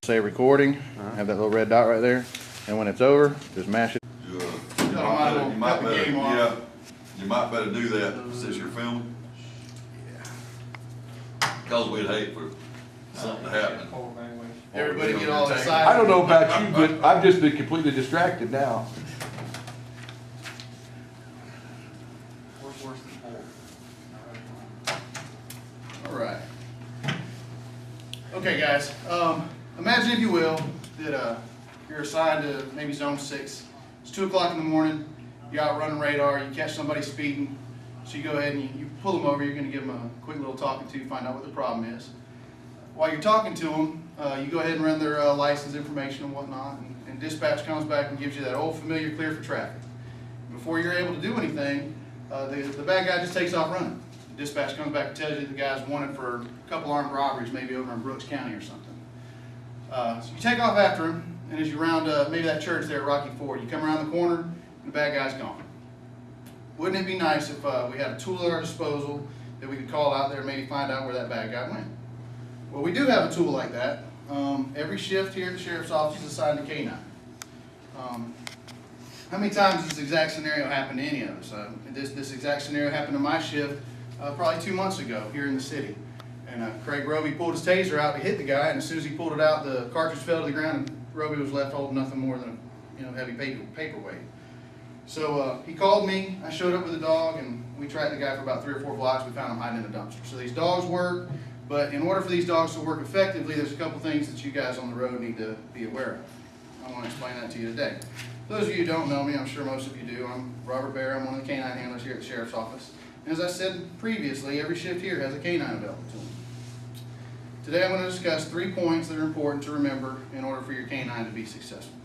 Say recording, have that little red dot right there, and when it's over, just mash it. You might better do that since you're filming. Because we'd hate for something to happen. Everybody get all excited. I don't know about you, but I've just been completely distracted now. All right. Okay, guys. Imagine, if you will, that you're assigned to maybe Zone 6. It's 2 o'clock in the morning. You're out running radar. You catch somebody speeding. So you go ahead and you pull them over. You're going to give them a quick little talking to, find out what the problem is. While you're talking to them, you go ahead and run their license information and whatnot. And dispatch comes back and gives you that old familiar clear for traffic. Before you're able to do anything, the bad guy just takes off running. Dispatch comes back and tells you the guy's wanted for a couple armed robberies, maybe over in Brooks County or something. So you take off after him, and as you round maybe that church there at Rocky Ford, you come around the corner, and the bad guy's gone. Wouldn't it be nice if we had a tool at our disposal that we could call out there and maybe find out where that bad guy went? Well, we do have a tool like that. Every shift here at the Sheriff's Office is assigned a K9. How many times has this exact scenario happened to any of us? This exact scenario happened to my shift probably 2 months ago here in the city. And Craig Roby pulled his taser out to hit the guy, and as soon as he pulled it out, the cartridge fell to the ground, and Roby was left holding nothing more than a heavy paperweight. So he called me. I showed up with a dog, and we tracked the guy for about 3 or 4 blocks. We found him hiding in a dumpster. So these dogs work, but in order for these dogs to work effectively, there's a couple things that you guys on the road need to be aware of. I want to explain that to you today. Those of you who don't know me, I'm sure most of you do. I'm Robert Bear. I'm one of the K9 handlers here at the Sheriff's Office. And as I said previously, every shift here has a K9 available to them. Today I'm going to discuss 3 points that are important to remember in order for your K9 to be successful.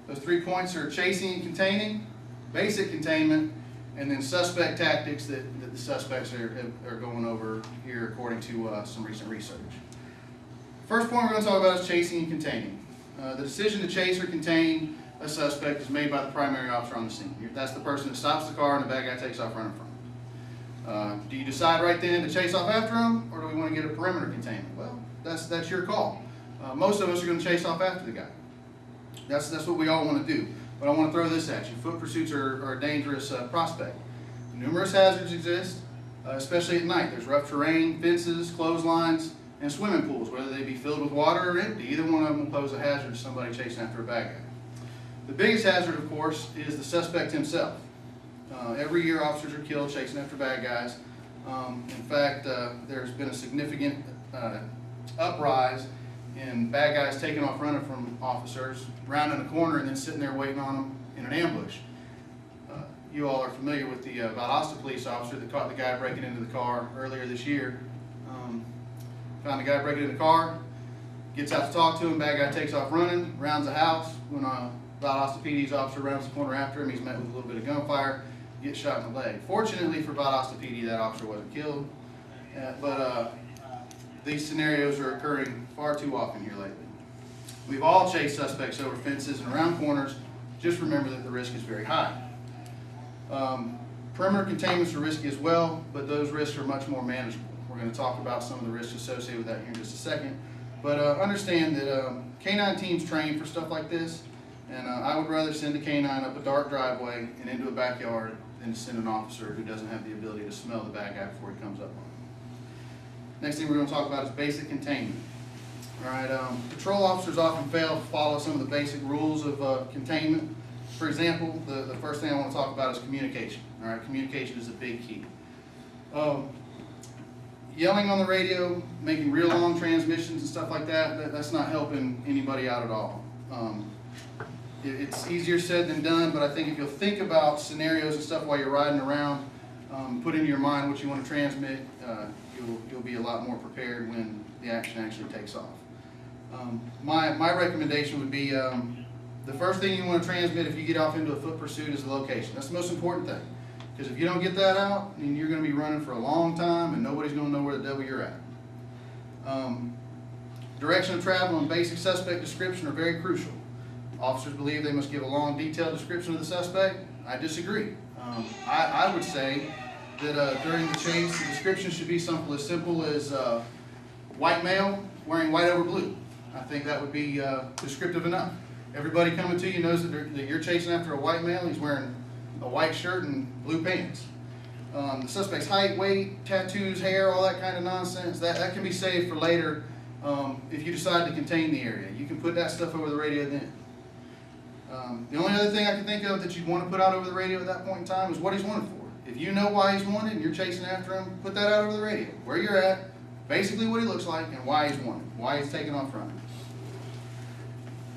Those 3 points are chasing and containing, basic containment, and then suspect tactics that the suspects are going over here according to some recent research. First point we're going to talk about is chasing and containing. The decision to chase or contain a suspect is made by the primary officer on the scene. That's the person that stops the car and the bad guy takes off running from him. Do you decide right then to chase off after him, or do we want to get a perimeter containment? Well, that's your call. Most of us are going to chase off after the guy. That's what we all want to do. But I want to throw this at you. Foot pursuits are a dangerous prospect. Numerous hazards exist, especially at night. There's rough terrain, fences, clotheslines, and swimming pools, whether they be filled with water or empty. Either one of them will pose a hazard to somebody chasing after a bad guy. The biggest hazard, of course, is the suspect himself. Every year officers are killed chasing after bad guys. In fact, there's been a significant uprise in bad guys taking off running from officers, rounding a corner and then sitting there waiting on them in an ambush. You all are familiar with the Valdosta police officer that caught the guy breaking into the car earlier this year. Found the guy breaking into the car, gets out to talk to him, bad guy takes off running, rounds the house. When Valdosta PD's officer rounds the corner after him, he's met with a little bit of gunfire, gets shot in the leg. Fortunately for Valdosta PD, that officer wasn't killed, but these scenarios are occurring far too often here lately. We've all chased suspects over fences and around corners. Just remember that the risk is very high. Perimeter containments are risky as well, but those risks are much more manageable. We're going to talk about some of the risks associated with that here in just a second. But understand that K9 teams train for stuff like this, and I would rather send a K9 up a dark driveway and into a backyard than to send an officer who doesn't have the ability to smell the bad guy before he comes up on him. Next thing we're going to talk about is basic containment. All right, patrol officers often fail to follow some of the basic rules of containment. For example, the first thing I want to talk about is communication. All right, communication is a big key. Yelling on the radio, making real long transmissions and stuff like that's not helping anybody out at all. It's easier said than done, but I think if you'll think about scenarios and stuff while you're riding around, put into your mind what you want to transmit, you'll be a lot more prepared when the action actually takes off. My recommendation would be the first thing you want to transmit if you get off into a foot pursuit is the location. That's the most important thing. Because if you don't get that out, then you're going to be running for a long time and nobody's going to know where the devil you're at. Direction of travel and basic suspect description are very crucial. Officers believe they must give a long, detailed description of the suspect. I disagree. I would say that during the chase, the description should be as simple as white male wearing white over blue. I think that would be descriptive enough. Everybody coming to you knows that you're chasing after a white male. He's wearing a white shirt and blue pants. The suspect's height, weight, tattoos, hair, all that kind of nonsense, that can be saved for later if you decide to contain the area. You can put that stuff over the radio then. The only other thing I can think of that you'd want to put out over the radio at that point in time is what he's wanted for. If you know why he's wanted and you're chasing after him, put that out over the radio. Where you're at, basically what he looks like, and why he's wanted, why he's taking off running.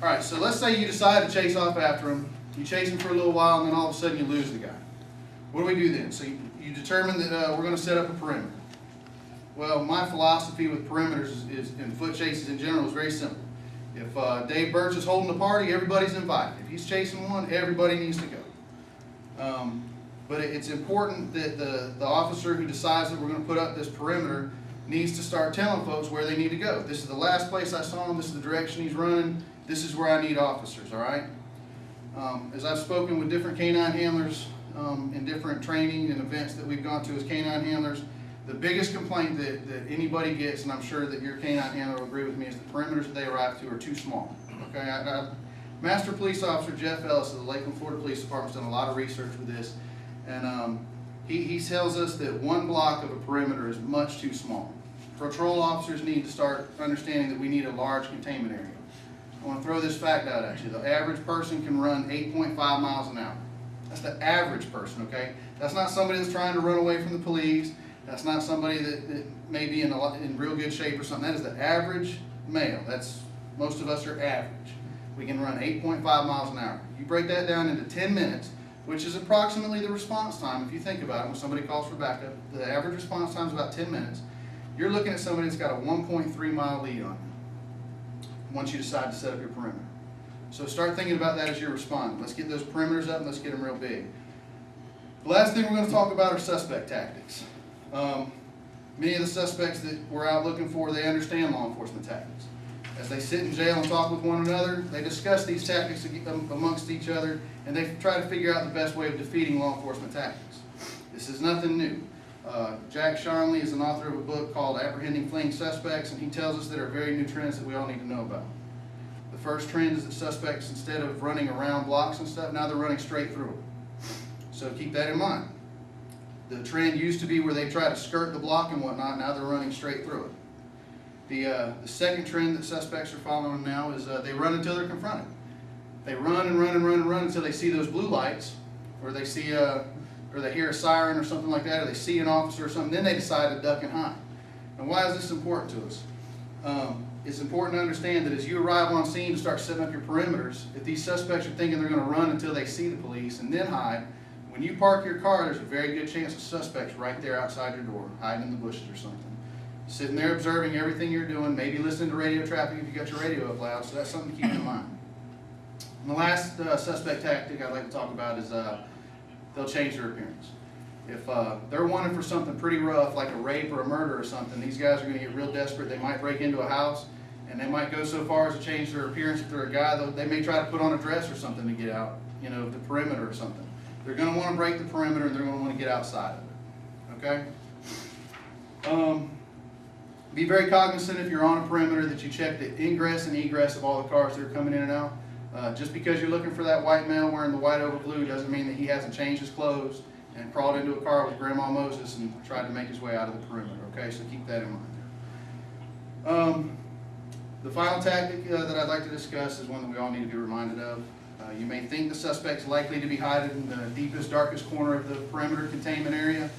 Alright, so let's say you decide to chase off after him. You chase him for a little while, and then all of a sudden you lose the guy. What do we do then? So you determine that we're going to set up a perimeter. Well, my philosophy with perimeters and foot chases in general is very simple. If Dave Birch is holding the party, everybody's invited. If he's chasing one, everybody needs to go. But it's important that the officer who decides that we're going to put up this perimeter needs to start telling folks where they need to go. This is the last place I saw him. This is the direction he's running. This is where I need officers, all right? As I've spoken with different canine handlers in different training and events that we've gone to as canine handlers, the biggest complaint that anybody gets, and I'm sure that your canine handler will agree with me, is the perimeters that they arrive to are too small. Okay, Master Police Officer Jeff Ellis of the Lakeland, Florida Police Department's done a lot of research with this, and he tells us that one block of a perimeter is much too small. Patrol officers need to start understanding that we need a large containment area. I want to throw this fact out at you. The average person can run 8.5 miles an hour. That's the average person, okay? That's not somebody that's trying to run away from the police. That's not somebody that may be in real good shape or something. That is the average male. Most of us are average. We can run 8.5 miles an hour. You break that down into 10 minutes, which is approximately the response time. If you think about it, when somebody calls for backup, the average response time is about 10 minutes. You're looking at somebody that's got a 1.3 mile lead on you once you decide to set up your perimeter. So start thinking about that as you're responding. Let's get those perimeters up and let's get them real big. The last thing we're going to talk about are suspect tactics. Many of the suspects that we're out looking for, they understand law enforcement tactics. As they sit in jail and talk with one another, they discuss these tactics amongst each other, and they try to figure out the best way of defeating law enforcement tactics. This is nothing new. Jack Sharnley is an author of a book called Apprehending Fleeing Suspects, and he tells us there are very new trends that we all need to know about. The first trend is that suspects, instead of running around blocks and stuff, now they're running straight through them. So keep that in mind. The trend used to be where they try to skirt the block and whatnot. Now they're running straight through it. The second trend that suspects are following now is they run until they're confronted. They run and run and run and run until they see those blue lights, or they see or they hear a siren or something like that, or they see an officer or something. Then they decide to duck and hide. And why is this important to us? It's important to understand that as you arrive on scene to start setting up your perimeters, if these suspects are thinking they're going to run until they see the police and then hide, when you park your car, there's a very good chance of suspects right there outside your door, hiding in the bushes or something. Sitting there observing everything you're doing, maybe listening to radio traffic if you got your radio up loud, so that's something to keep in mind. And the last suspect tactic I'd like to talk about is they'll change their appearance. If they're wanted for something pretty rough, like a rape or a murder or something, these guys are going to get real desperate. They might break into a house, and they might go so far as to change their appearance. If they're a guy, they may try to put on a dress or something to get out, the perimeter or something. They're going to want to break the perimeter, and they're going to want to get outside of it, okay? Be very cognizant if you're on a perimeter that you check the ingress and egress of all the cars that are coming in and out. Just because you're looking for that white male wearing the white over blue doesn't mean that he hasn't changed his clothes and crawled into a car with Grandma Moses and tried to make his way out of the perimeter, okay? So keep that in mind. The final tactic that I'd like to discuss is one that we all need to be reminded of. You may think the suspect's likely to be hiding in the deepest, darkest corner of the perimeter containment area,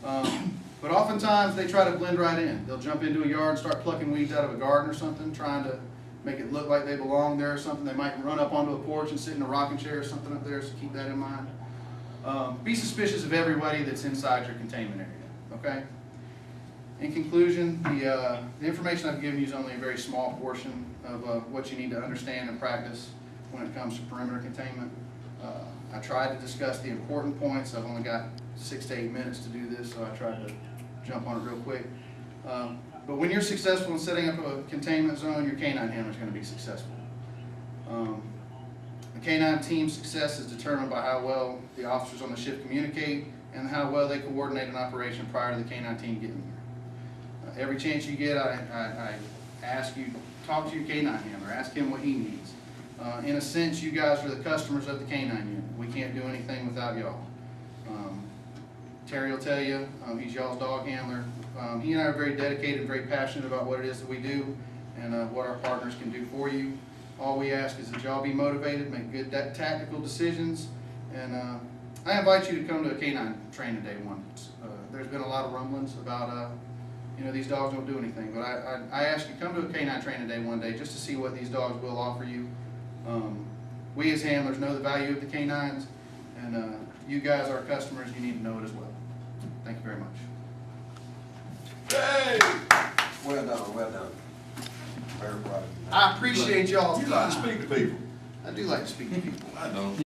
but oftentimes they try to blend right in. They'll jump into a yard and start plucking weeds out of a garden or something, trying to make it look like they belong there or something. They might run up onto a porch and sit in a rocking chair or something up there, so keep that in mind. Be suspicious of everybody that's inside your containment area, okay? In conclusion, the information I've given you is only a very small portion of what you need to understand and practice when it comes to perimeter containment. I tried to discuss the important points. I've only got 6 to 8 minutes to do this, so I tried to jump on it real quick. But when you're successful in setting up a containment zone, your canine handler is going to be successful. The canine team's success is determined by how well the officers on the shift communicate and how well they coordinate an operation prior to the canine team getting there. Every chance you get, I talk to your canine handler, ask him what he needs. In a sense, you guys are the customers of the canine unit. We can't do anything without y'all. Terry will tell you, he's y'all's dog handler. He and I are very dedicated, very passionate about what it is that we do and what our partners can do for you. All we ask is that y'all be motivated, make good tactical decisions, and I invite you to come to a canine training day one. There's been a lot of rumblings about, these dogs don't do anything, but I ask you come to a canine training day one day just to see what these dogs will offer you. We as handlers know the value of the canines, and you guys, our customers, you need to know it as well. Thank you very much. Hey! Well done, well done. Very proud of you. I appreciate y'all's You like to time. speak to people. I do like to speak to people. I don't.